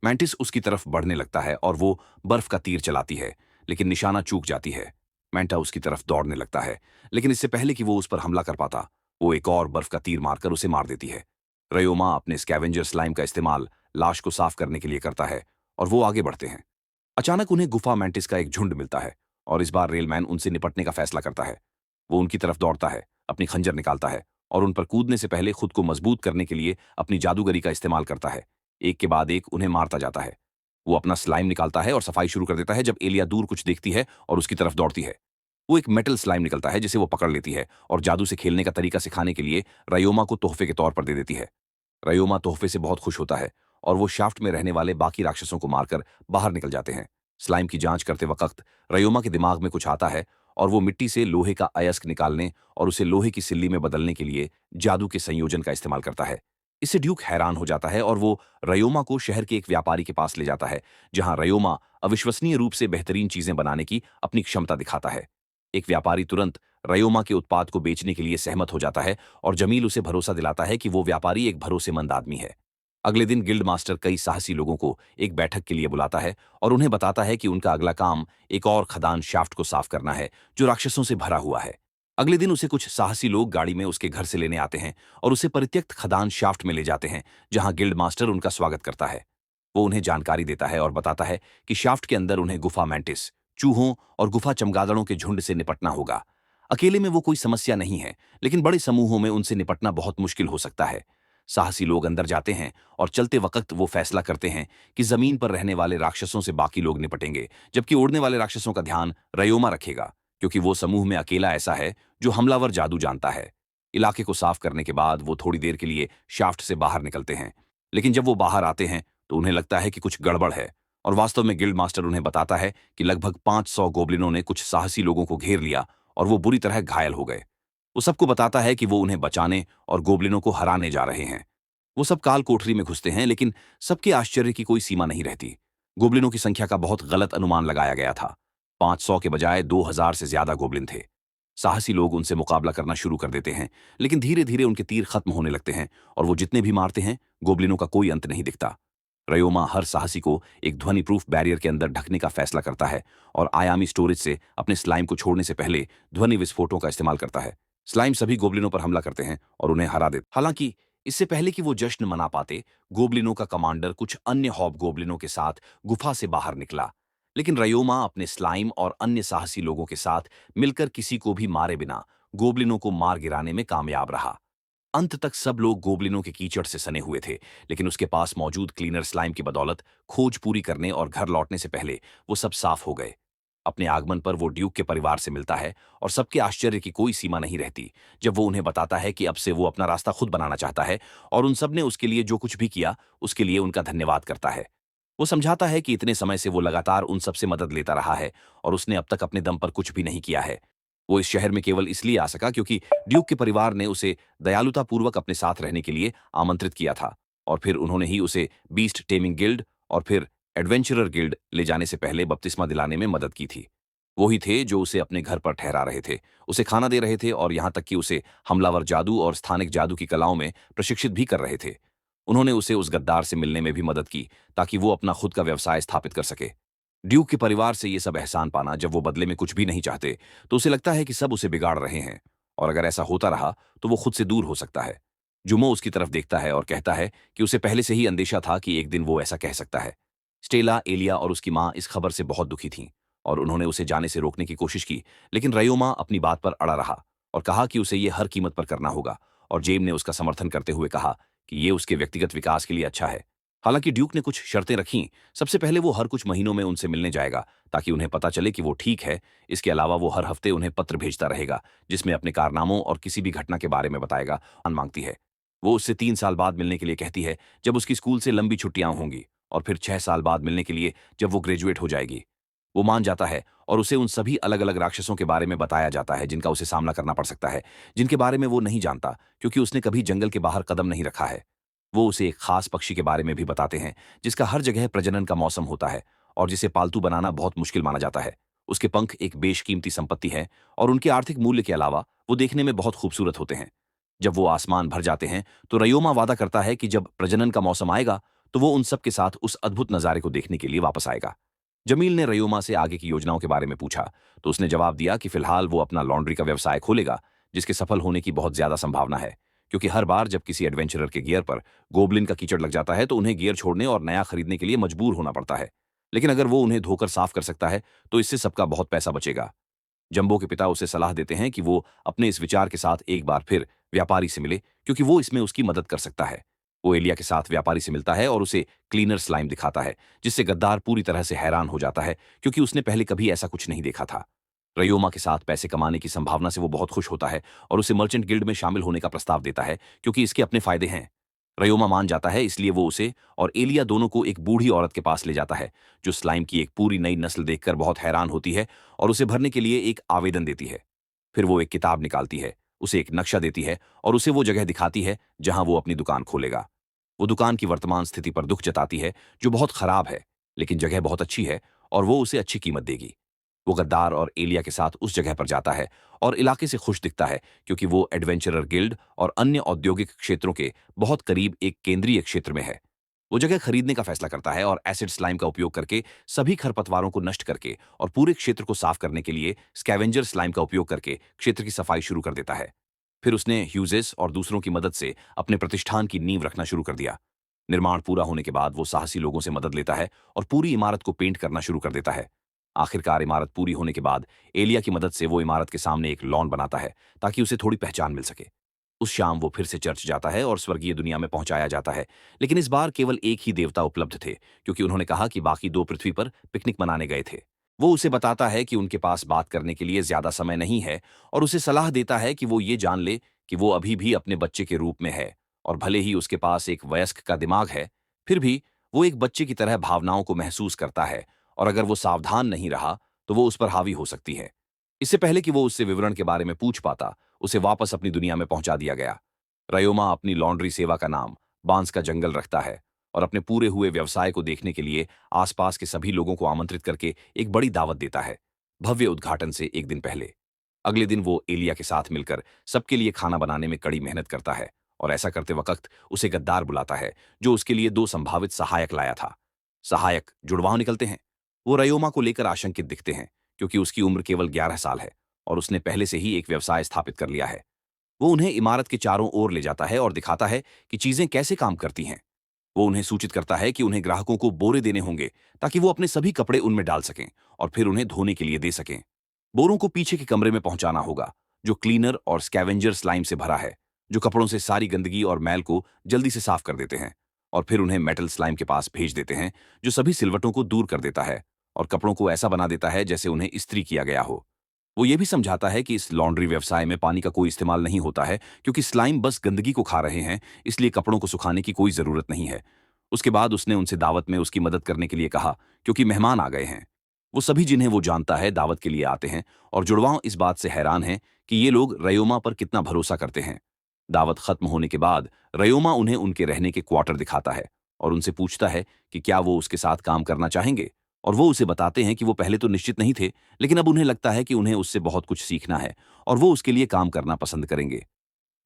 मैंटिस उसकी तरफ बढ़ने लगता है और वो बर्फ का तीर चलाती है, लेकिन निशाना चूक जाती है। मैंटा उसकी तरफ दौड़ने लगता है, लेकिन इससे पहले कि वो उस पर हमला कर पाता, वो एक और बर्फ का तीर मारकर उसे मार देती है। रयोमा अपने स्कैवेंजर स्लाइम का इस्तेमाल लाश को साफ करने के लिए करता है और वो आगे बढ़ते हैं। अचानक उन्हें गुफा मैंटिस का एक झुंड मिलता है और इस बार रेलमैन उनसे निपटने का फैसला करता है। वो उनकी तरफ दौड़ता है, अपनी खंजर निकालता है और उन पर कूदने से पहले खुद को मजबूत करने के लिए अपनी जादूगरी का इस्तेमाल करता है। एक के बाद एक उन्हें मारता जाता है। वो अपना स्लाइम निकालता है और सफाई शुरू कर देता है जब एलिया दूर कुछ देखती है और उसकी तरफ दौड़ती है। वो एक मेटल स्लाइम निकलता है जिसे वो पकड़ लेती है और जादू से खेलने का तरीका सिखाने के लिए रयोमा को तोहफे के तौर पर दे देती है। रयोमा तोहफे से बहुत खुश होता है और वो शाफ्ट में रहने वाले बाकी राक्षसों को मारकर बाहर निकल जाते हैं। स्लाइम की जांच करते वक्त रयोमा के दिमाग में कुछ आता है और वो मिट्टी से लोहे का अयस्क निकालने और उसे लोहे की सिल्ली में बदलने के लिए जादू के संयोजन का इस्तेमाल करता है। इससे ड्यूक हैरान हो जाता है और वो रयोमा को शहर के एक व्यापारी के पास ले जाता है, जहां रयोमा अविश्वसनीय रूप से बेहतरीन चीजें बनाने की अपनी क्षमता दिखाता है। एक व्यापारी तुरंत रयोमा के उत्पाद को बेचने के लिए सहमत हो जाता है और जमील उसे भरोसा दिलाता है कि वो व्यापारी एक भरोसेमंद आदमी है। अगले दिन गिल्ड मास्टर कई साहसी लोगों को एक बैठक के लिए बुलाता है और उन्हें बताता है कि उनका अगला काम एक और खदान शाफ्ट को साफ करना है जो राक्षसों से भरा हुआ है। अगले दिन उसे कुछ साहसी लोग गाड़ी में उसके घर से लेने आते हैं और उसे परित्यक्त खदान शाफ्ट में ले जाते हैं, जहां गिल्ड मास्टर उनका स्वागत करता है। वो उन्हें जानकारी देता है और बताता है कि शाफ्ट के अंदर उन्हें गुफा मैंटिस, चूहों और गुफा चमगादड़ों के झुंड से निपटना होगा। अकेले में वो कोई समस्या नहीं है, लेकिन बड़े समूहों में उनसे निपटना बहुत मुश्किल हो सकता है। साहसी लोग अंदर जाते हैं और चलते वक्त वो फैसला करते हैं कि जमीन पर रहने वाले राक्षसों से बाकी लोग निपटेंगे, जबकि उड़ने वाले राक्षसों का ध्यान रयोमा रखेगा, क्योंकि वो समूह में अकेला ऐसा है जो हमलावर जादू जानता है। इलाके को साफ करने के बाद वो थोड़ी देर के लिए शाफ्ट से बाहर निकलते हैं, लेकिन जब वो बाहर आते हैं तो उन्हें लगता है कि कुछ गड़बड़ है और वास्तव में गिल्ड मास्टर उन्हें बताता है कि लगभग 500 गोब्लिनों ने कुछ साहसी लोगों को घेर लिया और वो बुरी तरह घायल हो गए। वो सबको बताता है कि वो उन्हें बचाने और गोब्लिनों को हराने जा रहे हैं। वो सब काल कोठरी में घुसते हैं, लेकिन सबके आश्चर्य की कोई सीमा नहीं रहती। गोब्लिनों की संख्या का बहुत गलत अनुमान लगाया गया था। 500 के बजाय 2000 से ज्यादा गोब्लिन थे। साहसी लोग उनसे मुकाबला करना शुरू कर देते हैं, लेकिन धीरे धीरे उनके तीर खत्म होने लगते हैं और वो जितने भी मारते हैं, गोब्लिनों का कोई अंत नहीं दिखता। रयोमा हर साहसी को एक ध्वनि प्रूफ बैरियर के अंदर ढकने का फैसला करता है और आयामी स्टोरेज से अपने स्लाइम को छोड़ने से पहले ध्वनि विस्फोटों का इस्तेमाल करता है। स्लाइम सभी गोब्लिनों पर हमला करते हैं और उन्हें हरा देते। हालांकि इससे पहले कि वो जश्न मना पाते, गोब्लिनों का कमांडर कुछ अन्य हॉब गोब्लिनों के साथ गुफा से बाहर निकला, लेकिन रयोमा अपने स्लाइम और अन्य साहसी लोगों के साथ मिलकर किसी को भी मारे बिना गोब्लिनों को मार गिराने में कामयाब रहा। अंत तक सब लोग गोब्लिनों के कीचड़ से सने हुए थे, लेकिन उसके पास मौजूद क्लीनर स्लाइम की बदौलत खोज पूरी करने और घर लौटने से पहले वो सब साफ हो गए। अपने आगमन पर वो ड्यूक के परिवार से मिलता है और सबके आश्चर्य की कोई सीमा नहीं रहती जब वो उन्हें बताता है कि अब से वो अपना रास्ता खुद बनाना चाहता है और उन सब ने उसके लिए जो कुछ भी किया उसके लिए उनका धन्यवाद करता है। वो समझाता है कि इतने समय से वो लगातार उन सब से मदद लेता रहा है और उसने अब तक अपने दम पर कुछ भी नहीं किया है। वो इस शहर में केवल इसलिए आ सका क्योंकि ड्यूक के परिवार ने उसे दयालुतापूर्वक अपने साथ रहने के लिए आमंत्रित किया था और फिर उन्होंने ही उसे बीस्ट टेमिंग गिल्ड और फिर एडवेंचरर गिल्ड ले जाने से पहले बपतिस्मा दिलाने में मदद की थी। वो ही थे जो उसे अपने घर पर ठहरा रहे थे, उसे खाना दे रहे थे और यहाँ तक कि उसे हमलावर जादू और स्थानिक जादू की कलाओं में प्रशिक्षित भी कर रहे थे। उन्होंने उसे उस गद्दार से मिलने में भी मदद की ताकि वो अपना खुद का व्यवसाय स्थापित कर सके। ड्यूक के परिवार से ये सब एहसान पाना, जब वो बदले में कुछ भी नहीं चाहते, तो उसे लगता है कि सब उसे बिगाड़ रहे हैं और अगर ऐसा होता रहा तो वो खुद से दूर हो सकता है। जुमो उसकी तरफ देखता है और कहता है कि उसे पहले से ही अंदेशा था कि एक दिन वो ऐसा कह सकता है। स्टेला, एलिया और उसकी माँ इस खबर से बहुत दुखी थीं और उन्होंने उसे जाने से रोकने की कोशिश की, लेकिन रयोमा अपनी बात पर अड़ा रहा और कहा कि उसे ये हर कीमत पर करना होगा और जेम ने उसका समर्थन करते हुए कहा कि ये उसके व्यक्तिगत विकास के लिए अच्छा है। हालांकि ड्यूक ने कुछ शर्तें रखीं। सबसे पहले वो हर कुछ महीनों में उनसे मिलने जाएगा ताकि उन्हें पता चले कि वो ठीक है। इसके अलावा वो हर हफ्ते उन्हें पत्र भेजता रहेगा जिसमें अपने कारनामों और किसी भी घटना के बारे में बताएगा। मांगती है। वो उससे 3 साल बाद मिलने के लिए कहती है जब उसकी स्कूल से लंबी छुट्टियां होंगी और फिर 6 साल बाद मिलने के लिए जब वो ग्रेजुएट हो जाएगी। वो मान जाता है और उसे उन सभी अलग अलग राक्षसों के बारे में बताया जाता है जिनका उसे सामना करना पड़ सकता है, जिनके बारे में वो नहीं जानता क्योंकि उसने कभी जंगल के बाहर कदम नहीं रखा है। वो उसे एक खास पक्षी के बारे में भी बताते हैं जिसका हर जगह प्रजनन का मौसम होता है और जिसे पालतू बनाना बहुत मुश्किल माना जाता है। उसके पंख एक बेशकीमती संपत्ति है और उनके आर्थिक मूल्य के अलावा वो देखने में बहुत खूबसूरत होते हैं। जब वो आसमान भर जाते हैं तो रयोमा वादा करता है कि जब प्रजनन का मौसम आएगा तो वो उन सब के साथ उस अद्भुत नजारे को देखने के लिए वापस आएगा। जमील ने रयोमा से आगे की योजनाओं के बारे में पूछा तो उसने जवाब दिया कि फिलहाल वो अपना लॉन्ड्री का व्यवसाय खोलेगा जिसके सफल होने की बहुत ज्यादा संभावना है क्योंकि हर बार जब किसी एडवेंचरर के गियर पर गोबलिन का कीचड़ लग जाता है तो उन्हें गियर छोड़ने और नया खरीदने के लिए मजबूर होना पड़ता है। लेकिन अगर वो उन्हें धोकर साफ कर सकता है तो इससे सबका बहुत पैसा बचेगा। जंबो के पिता उसे सलाह देते हैं कि वो अपने इस विचार के साथ एक बार फिर व्यापारी से मिले, क्योंकि वो इसमें उसकी मदद कर सकता है। वो एलिया के साथ व्यापारी से मिलता है और उसे क्लीनर स्लाइम दिखाता है, जिससे गद्दार पूरी तरह से हैरान हो जाता है, क्योंकि उसने पहले कभी ऐसा कुछ नहीं देखा था। रयोमा के साथ पैसे कमाने की संभावना से वो बहुत खुश होता है और उसे मर्चेंट गिल्ड में शामिल होने का प्रस्ताव देता है, क्योंकि इसके अपने फायदे हैं। रयोमा मान जाता है, इसलिए वो उसे और एलिया दोनों को एक बूढ़ी औरत के पास ले जाता है, जो स्लाइम की एक पूरी नई नस्ल देखकर बहुत हैरान होती है और उसे भरने के लिए एक आवेदन देती है। फिर वो एक किताब निकालती है, उसे एक नक्शा देती है और उसे वो जगह दिखाती है जहां वो अपनी दुकान खोलेगा। वो दुकान की वर्तमान स्थिति पर दुख जताती है, जो बहुत खराब है, लेकिन जगह बहुत अच्छी है और वो उसे अच्छी कीमत देगी। वो गद्दार और एलिया के साथ उस जगह पर जाता है और इलाके से खुश दिखता है, क्योंकि वो एडवेंचरर गिल्ड और अन्य औद्योगिक क्षेत्रों के बहुत करीब एक केंद्रीय क्षेत्र में है। वो जगह खरीदने का फैसला करता है और एसिड स्लाइम का उपयोग करके सभी खरपतवारों को नष्ट करके और पूरे क्षेत्र को साफ करने के लिए स्कैवेंजर स्लाइम का उपयोग करके क्षेत्र की सफाई शुरू कर देता है। फिर उसने ह्यूजेस और दूसरों की मदद से अपने प्रतिष्ठान की नींव रखना शुरू कर दिया। निर्माण पूरा होने के बाद वो साहसी लोगों से मदद लेता है और पूरी इमारत को पेंट करना शुरू कर देता है। आखिरकार इमारत पूरी होने के बाद एलिया की मदद से वो इमारत के सामने एक लॉन बनाता है, ताकि उसे थोड़ी पहचान मिल सके। उस शाम वो फिर से चर्च जाता है और स्वर्गीय दुनिया में पहुंचाया जाता है, लेकिन इस बार केवल एक ही देवता उपलब्ध थे, क्योंकि उन्होंने कहा कि बाकी दो पृथ्वी पर पिकनिक मनाने गए थे। वो उसे बताता है कि उनके पास बात करने के लिए ज्यादा समय नहीं है और उसे सलाह देता है कि वो ये जान ले कि वो अभी भी अपने बच्चे के रूप में है, और भले ही उसके पास एक वयस्क का दिमाग है, फिर भी वो एक बच्चे की तरह भावनाओं को महसूस करता है, और अगर वो सावधान नहीं रहा तो वो उस पर हावी हो सकती है। इससे पहले कि वो उससे विवरण के बारे में पूछ पाता, उसे वापस अपनी दुनिया में पहुंचा दिया गया। रयोमा अपनी लॉन्ड्री सेवा का नाम बांस का जंगल रखता है और अपने पूरे हुए व्यवसाय को देखने के लिए आसपास के सभी लोगों को आमंत्रित करके एक बड़ी दावत देता है, भव्य उद्घाटन से एक दिन पहले। अगले दिन वो एलिया के साथ मिलकर सबके लिए खाना बनाने में कड़ी मेहनत करता है, और ऐसा करते वक्त उसे गद्दार बुलाता है, जो उसके लिए दो संभावित सहायक लाया था। सहायक जुड़वां निकलते हैं। वो रयोमा को लेकर आशंकित दिखते हैं, क्योंकि उसकी उम्र केवल 11 साल है और उसने पहले से ही एक व्यवसाय स्थापित कर लिया है। वो उन्हें इमारत के चारों ओर ले जाता है और दिखाता है कि चीजें कैसे काम करती हैं। वो उन्हें सूचित करता है कि उन्हें ग्राहकों को बोरे देने होंगे, ताकि वो अपने सभी कपड़े उनमें डाल सकें और फिर उन्हें धोने के लिए दे सकें। बोरों को पीछे के कमरे में पहुंचाना होगा, जो क्लीनर और स्कैवेंजर स्लाइम से भरा है, जो कपड़ों से सारी गंदगी और मैल को जल्दी से साफ कर देते हैं। और फिर उन्हें मेटल स्लाइम के पास भेज देते हैं, जो सभी सिलवटों को दूर कर देता है और कपड़ों को ऐसा बना देता है जैसे उन्हें इस्त्री किया गया हो। वो ये भी समझाता है कि इस लॉन्ड्री व्यवसाय में पानी का कोई इस्तेमाल नहीं होता है, क्योंकि स्लाइम बस गंदगी को खा रहे हैं, इसलिए कपड़ों को सुखाने की कोई जरूरत नहीं है। उसके बाद उसने उनसे दावत में उसकी मदद करने के लिए कहा, क्योंकि मेहमान आ गए हैं। वो सभी जिन्हें वो जानता है दावत के लिए आते हैं, और जुड़वां इस बात से हैरान हैं कि ये लोग रयोमा पर कितना भरोसा करते हैं। दावत खत्म होने के बाद रयोमा उन्हें उनके रहने के क्वार्टर दिखाता है और उनसे पूछता है कि क्या वो उसके साथ काम करना चाहेंगे, और वो उसे बताते हैं कि वो पहले तो निश्चित नहीं थे, लेकिन अब उन्हें लगता है कि उन्हें उससे बहुत कुछ सीखना है और वो उसके लिए काम करना पसंद करेंगे।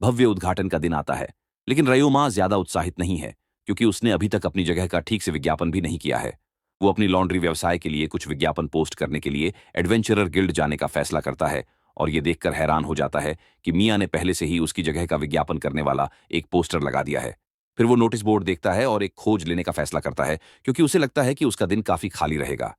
भव्य उद्घाटन का दिन आता है, लेकिन रयोमा ज्यादा उत्साहित नहीं है, क्योंकि उसने अभी तक अपनी जगह का ठीक से विज्ञापन भी नहीं किया है। वो अपनी लॉन्ड्री व्यवसाय के लिए कुछ विज्ञापन पोस्ट करने के लिए एडवेंचरर गिल्ड जाने का फैसला करता है, और ये देखकर हैरान हो जाता है कि मियाँ ने पहले से ही उसकी जगह का विज्ञापन करने वाला एक पोस्टर लगा दिया है। फिर वो नोटिस बोर्ड देखता है और एक खोज लेने का फैसला करता है, क्योंकि उसे लगता है कि उसका दिन काफी खाली रहेगा।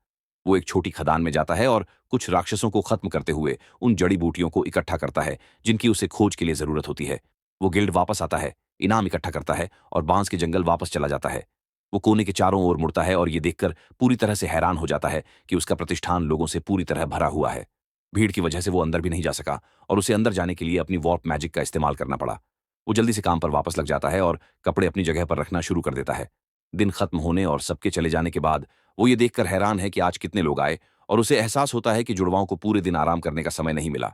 वो एक छोटी खदान में जाता है और कुछ राक्षसों को खत्म करते हुए उन जड़ी बूटियों को इकट्ठा करता है जिनकी उसे खोज के लिए जरूरत होती है। वो गिल्ड वापस आता है, इनाम इकट्ठा करता है और बांस के जंगल वापस चला जाता है। वो कोने के चारों ओर मुड़ता है और ये देखकर पूरी तरह से हैरान हो जाता है कि उसका प्रतिष्ठान लोगों से पूरी तरह भरा हुआ है। भीड़ की वजह से वो अंदर भी नहीं जा सका और उसे अंदर जाने के लिए अपनी वॉर्प मैजिक का इस्तेमाल करना पड़ा। वो जल्दी से काम पर वापस लग जाता है और कपड़े अपनी जगह पर रखना शुरू कर देता है। दिन खत्म होने और सबके चले जाने के बाद वो ये देखकर हैरान है कि आज कितने लोग आए, और उसे एहसास होता है कि जुड़वाओं को पूरे दिन आराम करने का समय नहीं मिला।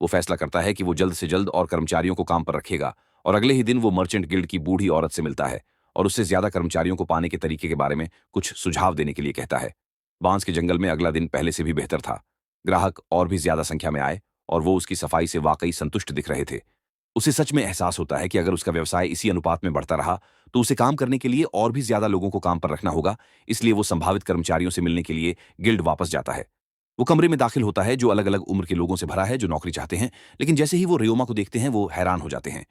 वो फैसला करता है कि वो जल्द से जल्द और कर्मचारियों को काम पर रखेगा, और अगले ही दिन वो मर्चेंट गिल्ड की बूढ़ी औरत से मिलता है और उससे ज्यादा कर्मचारियों को पाने के तरीके के बारे में कुछ सुझाव देने के लिए कहता है। बांस के जंगल में अगला दिन पहले से भी बेहतर था। ग्राहक और भी ज्यादा संख्या में आए और वो उसकी सफाई से वाकई संतुष्ट दिख रहे थे। उसे सच में एहसास होता है कि अगर उसका व्यवसाय इसी अनुपात में बढ़ता रहा तो उसे काम करने के लिए और भी ज्यादा लोगों को काम पर रखना होगा, इसलिए वो संभावित कर्मचारियों से मिलने के लिए गिल्ड वापस जाता है। वो कमरे में दाखिल होता है जो अलग अलग उम्र के लोगों से भरा है जो नौकरी चाहते हैं, लेकिन जैसे ही वो रियोमा को देखते हैं वो हैरान हो जाते हैं।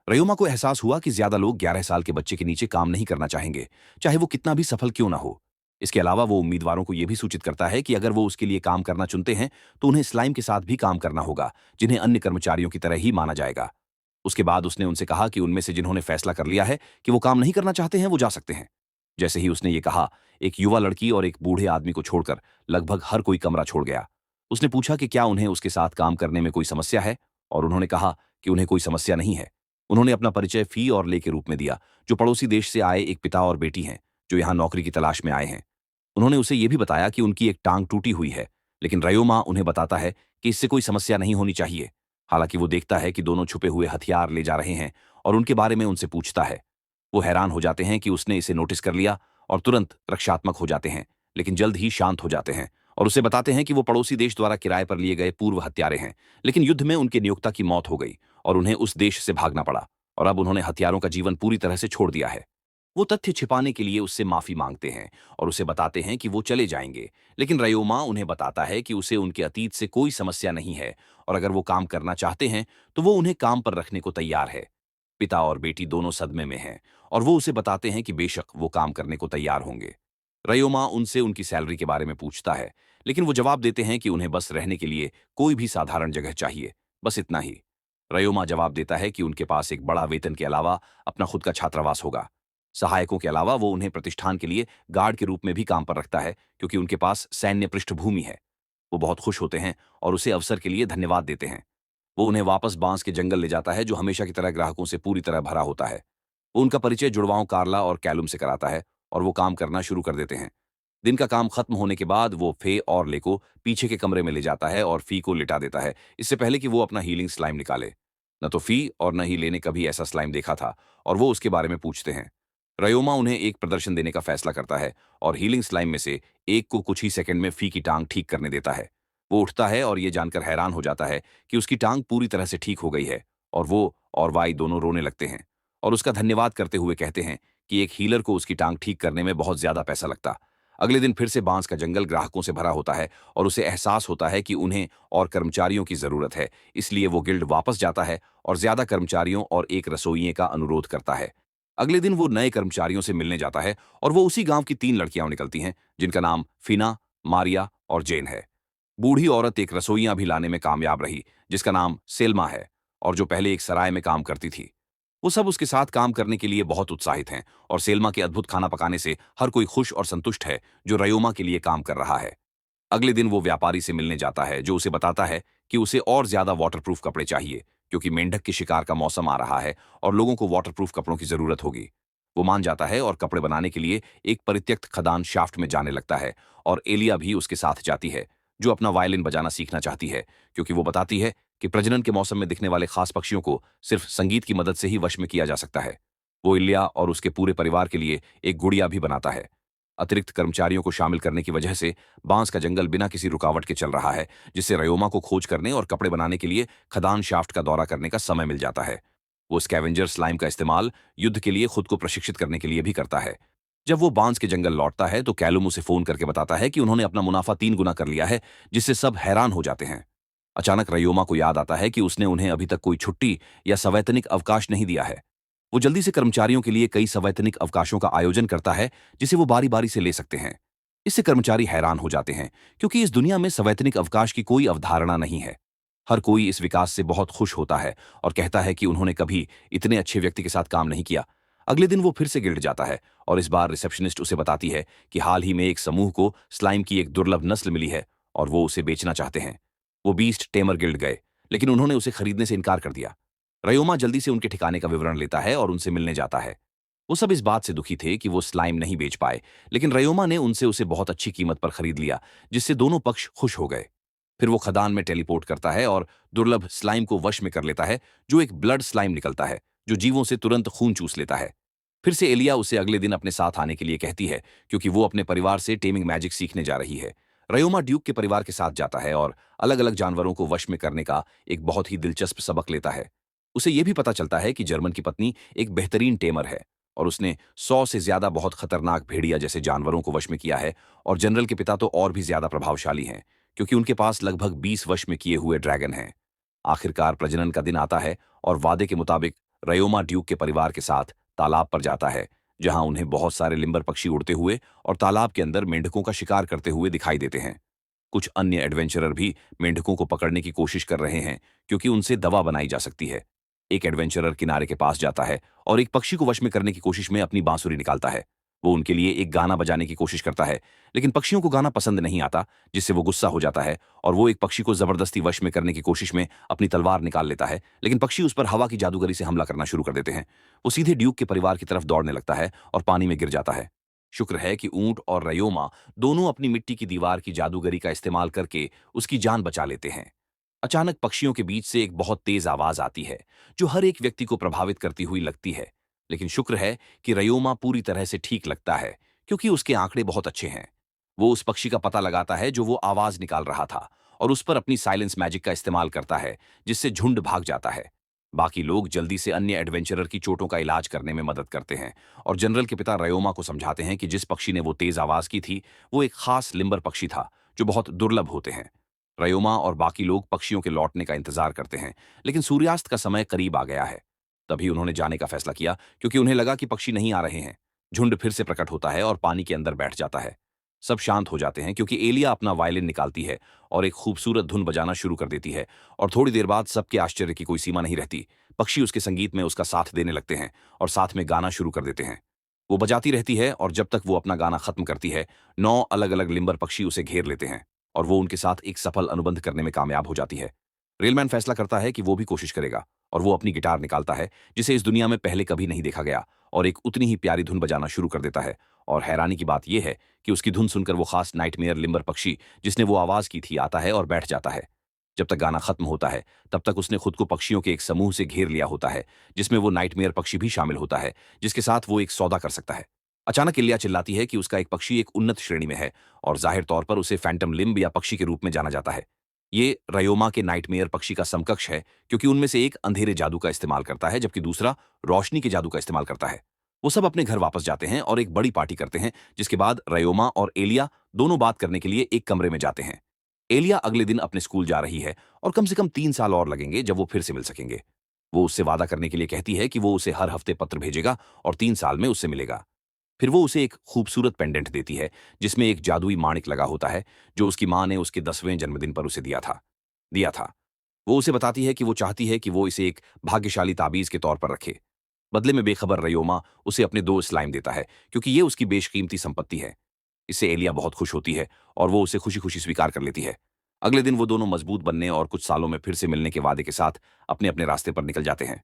रयोमा को एहसास हुआ कि ज्यादा लोग 11 साल के बच्चे के नीचे काम नहीं करना चाहेंगे, चाहे वो कितना भी सफल क्यों ना हो। इसके अलावा वो उम्मीदवारों को यह भी सूचित करता है कि अगर वो उसके लिए काम करना चुनते हैं तो उन्हें स्लाइम के साथ भी काम करना होगा, जिन्हें अन्य कर्मचारियों की तरह ही माना जाएगा। उसके बाद उसने उनसे कहा कि उनमें से जिन्होंने फैसला कर लिया है कि वो काम नहीं करना चाहते हैं वो जा सकते हैं। जैसे ही उसने ये कहा, एक युवा लड़की और एक बूढ़े आदमी को छोड़कर लगभग हर कोई कमरा छोड़ गया। उसने पूछा कि क्या उन्हें उसके साथ काम करने में कोई समस्या है, और उन्होंने कहा कि उन्हें कोई समस्या नहीं है। उन्होंने अपना परिचय फी और ले के रूप में दिया, जो पड़ोसी देश से आए एक पिता और बेटी हैं जो यहाँ नौकरी की तलाश में आए हैं। उन्होंने उसे यह भी बताया कि उनकी एक टांग टूटी हुई है, लेकिन रयोमा उन्हें बताता है कि इससे कोई समस्या नहीं होनी चाहिए। हालांकि वो देखता है कि दोनों छुपे हुए हथियार ले जा रहे हैं और उनके बारे में उनसे पूछता है। वो हैरान हो जाते हैं कि उसने इसे नोटिस कर लिया और तुरंत रक्षात्मक हो जाते हैं, लेकिन जल्द ही शांत हो जाते हैं और उसे बताते हैं कि वो पड़ोसी देश द्वारा किराए पर लिए गए पूर्व हत्यारे हैं, लेकिन युद्ध में उनके नियोक्ता की मौत हो गई और उन्हें उस देश से भागना पड़ा और अब उन्होंने हथियारों का जीवन पूरी तरह से छोड़ दिया है। वो तथ्य छिपाने के लिए उससे माफी मांगते हैं और उसे बताते हैं कि वो चले जाएंगे, लेकिन रयोमा उन्हें बताता है कि उसे उनके अतीत से कोई समस्या नहीं है और अगर वो काम करना चाहते हैं तो वो उन्हें काम पर रखने को तैयार है। पिता और बेटी दोनों सदमे में हैं और वो उसे बताते हैं कि बेशक वो काम करने को तैयार होंगे। रयोमा उनसे उनकी सैलरी के बारे में पूछता है, लेकिन वो जवाब देते हैं कि उन्हें बस रहने के लिए कोई भी साधारण जगह चाहिए, बस इतना ही। रयोमा जवाब देता है कि उनके पास एक बड़ा वेतन के अलावा अपना खुद का छात्रावास होगा। सहायकों के अलावा वो उन्हें प्रतिष्ठान के लिए गार्ड के रूप में भी काम पर रखता है, क्योंकि उनके पास सैन्य पृष्ठभूमि है। वो बहुत खुश होते हैं और उसे अवसर के लिए धन्यवाद देते हैं। वो उन्हें वापस बांस के जंगल ले जाता है, जो हमेशा की तरह ग्राहकों से पूरी तरह भरा होता है। वो उनका परिचय जुड़वाओं कार्ला और कैलुम से कराता है और वो काम करना शुरू कर देते हैं। दिन का काम खत्म होने के बाद वो फे और ले को पीछे के कमरे में ले जाता है और फी को लिटा देता है, इससे पहले कि वो अपना हीलिंग स्लाइम निकाले। न तो फी और न ही ले ने कभी ऐसा स्लाइम देखा था और वो उसके बारे में पूछते हैं। रयोमा उन्हें एक प्रदर्शन देने का फैसला करता है और हीलिंग स्लाइम में से एक को कुछ ही सेकंड में फी की टांग ठीक करने देता है। वो उठता है और ये जानकर हैरान हो जाता है कि उसकी टांग पूरी तरह से ठीक हो गई है और वो और वाई दोनों रोने लगते हैं और उसका धन्यवाद करते हुए कहते हैं कि एक हीलर को उसकी टांग ठीक करने में बहुत ज्यादा पैसा लगता। अगले दिन फिर से बांस का जंगल ग्राहकों से भरा होता है और उसे एहसास होता है कि उन्हें और कर्मचारियों की जरूरत है, इसलिए वो गिल्ड वापस जाता है और ज्यादा कर्मचारियों और एक रसोइये का अनुरोध करता है। अगले दिन वो नए कर्मचारियों से मिलने जाता है और वो उसी गांव की 3 लड़कियां निकलती हैं, जिनका नाम फिना, मारिया और जेन है। बूढ़ी औरत एक रसोइयां भी लाने में कामयाब रही, जिसका नाम सेल्मा है और जो पहले एक सराय में काम करती थी। वो सब उसके साथ काम करने के लिए बहुत उत्साहित हैं और सेल्मा के अद्भुत खाना पकाने से हर कोई खुश और संतुष्ट है जो रयोमा के लिए काम कर रहा है। अगले दिन वो व्यापारी से मिलने जाता है, जो उसे बताता है कि उसे और ज्यादा वाटरप्रूफ कपड़े चाहिए, क्योंकि मेंढक के शिकार का मौसम आ रहा है और लोगों को वाटरप्रूफ कपड़ों की जरूरत होगी। वो मान जाता है और कपड़े बनाने के लिए एक परित्यक्त खदान शाफ्ट में जाने लगता है और एलिया भी उसके साथ जाती है, जो अपना वायलिन बजाना सीखना चाहती है, क्योंकि वो बताती है कि प्रजनन के मौसम में दिखने वाले खास पक्षियों को सिर्फ संगीत की मदद से ही वश में किया जा सकता है। वो इलिया और उसके पूरे परिवार के लिए एक गुड़िया भी बनाता है। अतिरिक्त कर्मचारियों को शामिल करने की वजह से बांस का जंगल बिना किसी रुकावट के चल रहा है, जिससे रयोमा को खोज करने और कपड़े बनाने के लिए खदान शाफ्ट का दौरा करने का समय मिल जाता है। वो स्कैवेंजर स्लाइम का इस्तेमाल युद्ध के लिए खुद को प्रशिक्षित करने के लिए भी करता है। जब वो बांस के जंगल लौटता है तो कैलुम उसे फोन करके बताता है कि उन्होंने अपना मुनाफा 3 गुना कर लिया है, जिससे सब हैरान हो जाते हैं। अचानक रयोमा को याद आता है कि उसने उन्हें अभी तक कोई छुट्टी या सवैतनिक अवकाश नहीं दिया है। वो जल्दी से कर्मचारियों के लिए कई सवैतनिक अवकाशों का आयोजन करता है, जिसे वो बारी बारी से ले सकते हैं। इससे कर्मचारी हैरान हो जाते हैं, क्योंकि इस दुनिया में सवैतनिक अवकाश की कोई अवधारणा नहीं है। हर कोई इस विकास से बहुत खुश होता है और कहता है कि उन्होंने कभी इतने अच्छे व्यक्ति के साथ काम नहीं किया। अगले दिन वो फिर से गिल्ड जाता है और इस बार रिसेप्शनिस्ट उसे बताती है कि हाल ही में एक समूह को स्लाइम की एक दुर्लभ नस्ल मिली है और वो उसे बेचना चाहते हैं। वो बीस्ट टेमर गिल्ड गए, लेकिन उन्होंने उसे खरीदने से इनकार कर दिया। रयोमा जल्दी से उनके ठिकाने का विवरण लेता है और उनसे मिलने जाता है। वो सब इस बात से दुखी थे कि वो स्लाइम नहीं बेच पाए, लेकिन रयोमा ने उनसे उसे बहुत अच्छी कीमत पर खरीद लिया, जिससे दोनों पक्ष खुश हो गए। फिर वो खदान में टेलीपोर्ट करता है और दुर्लभ स्लाइम को वश में कर लेता है, जो एक ब्लड स्लाइम निकलता है, जो जीवों से तुरंत खून चूस लेता है। फिर से एलिया उसे अगले दिन अपने साथ आने के लिए कहती है, क्योंकि वो अपने परिवार से टेमिंग मैजिक सीखने जा रही है। रयोमा ड्यूक के परिवार के साथ जाता है और अलग अलग जानवरों को वश में करने का एक बहुत ही दिलचस्प सबक लेता है। उसे यह भी पता चलता है कि जर्मन की पत्नी एक बेहतरीन टेमर है और उसने 100 से ज्यादा बहुत खतरनाक भेड़िया जैसे जानवरों को वश में किया है, और जनरल के पिता तो और भी ज्यादा प्रभावशाली हैं, क्योंकि उनके पास लगभग 20 वश में किए हुए ड्रैगन हैं। आखिरकार प्रजनन का दिन आता है और वादे के मुताबिक रयोमा ड्यूक के परिवार के साथ तालाब पर जाता है, जहां उन्हें बहुत सारे लिम्बर पक्षी उड़ते हुए और तालाब के अंदर मेंढकों का शिकार करते हुए दिखाई देते हैं। कुछ अन्य एडवेंचरर भी मेंढकों को पकड़ने की कोशिश कर रहे हैं, क्योंकि उनसे दवा बनाई जा सकती है। एक एडवेंचरर किनारे के पास जाता है और एक पक्षी को वश में करने की कोशिश में अपनी बांसुरी निकालता है। वो उनके लिए एक गाना बजाने की कोशिश करता है, लेकिन पक्षियों को गाना पसंद नहीं आता, जिससे वो गुस्सा हो जाता है और वो एक पक्षी को जबरदस्ती वश में करने की कोशिश में अपनी तलवार निकाल लेता है, लेकिन पक्षी उस पर हवा की जादूगरी से हमला करना शुरू कर देते हैं। वो सीधे ड्यूक के परिवार की तरफ दौड़ने लगता है और पानी में गिर जाता है। शुक्र है कि ऊंट और रयोमा दोनों अपनी मिट्टी की दीवार की जादूगरी का इस्तेमाल करके उसकी जान बचा लेते हैं। अचानक पक्षियों के बीच से एक बहुत तेज आवाज आती है, जो हर एक व्यक्ति को प्रभावित करती हुई लगती है। लेकिन शुक्र है कि रयोमा पूरी तरह से ठीक लगता है, क्योंकि उसके आंकड़े बहुत अच्छे हैं। वो उस पक्षी का पता लगाता है जो वो आवाज निकाल रहा था, और उस पर अपनी साइलेंस मैजिक का इस्तेमाल करता है, जिससे झुंड भाग जाता है। बाकी लोग जल्दी से अन्य एडवेंचरर की चोटों का इलाज करने में मदद करते हैं, और जनरल के पिता रयोमा को समझाते हैं कि जिस पक्षी ने वो तेज आवाज की थी, वो एक खास लिम्बर पक्षी था, जो बहुत दुर्लभ होते हैं। रयोमा और बाकी लोग पक्षियों के लौटने का इंतजार करते हैं, लेकिन सूर्यास्त का समय करीब आ गया है। तभी उन्होंने जाने का फैसला किया, क्योंकि उन्हें लगा कि पक्षी नहीं आ रहे हैं। झुंड फिर से प्रकट होता है और पानी के अंदर बैठ जाता है। सब शांत हो जाते हैं, क्योंकि एलिया अपना वायलिन निकालती है और एक खूबसूरत धुन बजाना शुरू कर देती है, और थोड़ी देर बाद सबके आश्चर्य की कोई सीमा नहीं रहती। पक्षी उसके संगीत में उसका साथ देने लगते हैं और साथ में गाना शुरू कर देते हैं। वो बजाती रहती है, और जब तक वो अपना गाना खत्म करती है, 9 अलग-अलग लिम्बर पक्षी उसे घेर लेते हैं, और वो उनके साथ एक सफल अनुबंध करने में कामयाब हो जाती है। रेलमैन फैसला करता है कि वो भी कोशिश करेगा, और वो अपनी गिटार निकालता है, जिसे इस दुनिया में पहले कभी नहीं देखा गया, और एक उतनी ही प्यारी धुन बजाना शुरू कर देता है। और हैरानी की बात यह है कि उसकी धुन सुनकर वो खास नाइटमेयर लिम्बर पक्षी, जिसने वो आवाज की थी, आता है और बैठ जाता है। जब तक गाना खत्म होता है, तब तक उसने खुद को पक्षियों के एक समूह से घेर लिया होता है, जिसमें वो नाइटमेयर पक्षी भी शामिल होता है, जिसके साथ वो एक सौदा कर सकता है। अचानक इलिया चिल्लाती है कि उसका एक पक्षी एक उन्नत श्रेणी में है, और जाहिर तौर पर उसे फैंटम लिम्ब या पक्षी के रूप में जाना जाता है। ये रयोमा के नाइटमेयर पक्षी का समकक्ष है, क्योंकि उनमें से एक अंधेरे जादू का इस्तेमाल करता है, जबकि दूसरा रोशनी के जादू का इस्तेमाल करता है। वो सब अपने घर वापस जाते हैं और एक बड़ी पार्टी करते हैं, जिसके बाद रयोमा और एलिया दोनों बात करने के लिए एक कमरे में जाते हैं। एलिया अगले दिन अपने स्कूल जा रही है, और कम से कम 3 साल और लगेंगे जब वो फिर से मिल सकेंगे। वो उससे वादा करने के लिए कहती है कि वो उसे हर हफ्ते पत्र भेजेगा और 3 साल में उससे मिलेगा। फिर वो उसे एक खूबसूरत पेंडेंट देती है, जिसमें एक जादुई माणिक लगा होता है, जो उसकी माँ ने उसके 10वें जन्मदिन पर उसे दिया था। वो उसे बताती है कि वो चाहती है कि वो इसे एक भाग्यशाली ताबीज के तौर पर रखे। बदले में बेखबर रयोमा उसे अपने 2 स्लाइम देता है, क्योंकि ये उसकी बेशकीमती संपत्ति है। इससे एलिया बहुत खुश होती है, और वो उसे खुशी-खुशी स्वीकार कर लेती है। अगले दिन वो दोनों मजबूत बनने और कुछ सालों में फिर से मिलने के वादे के साथ अपने-अपने रास्ते पर निकल जाते हैं।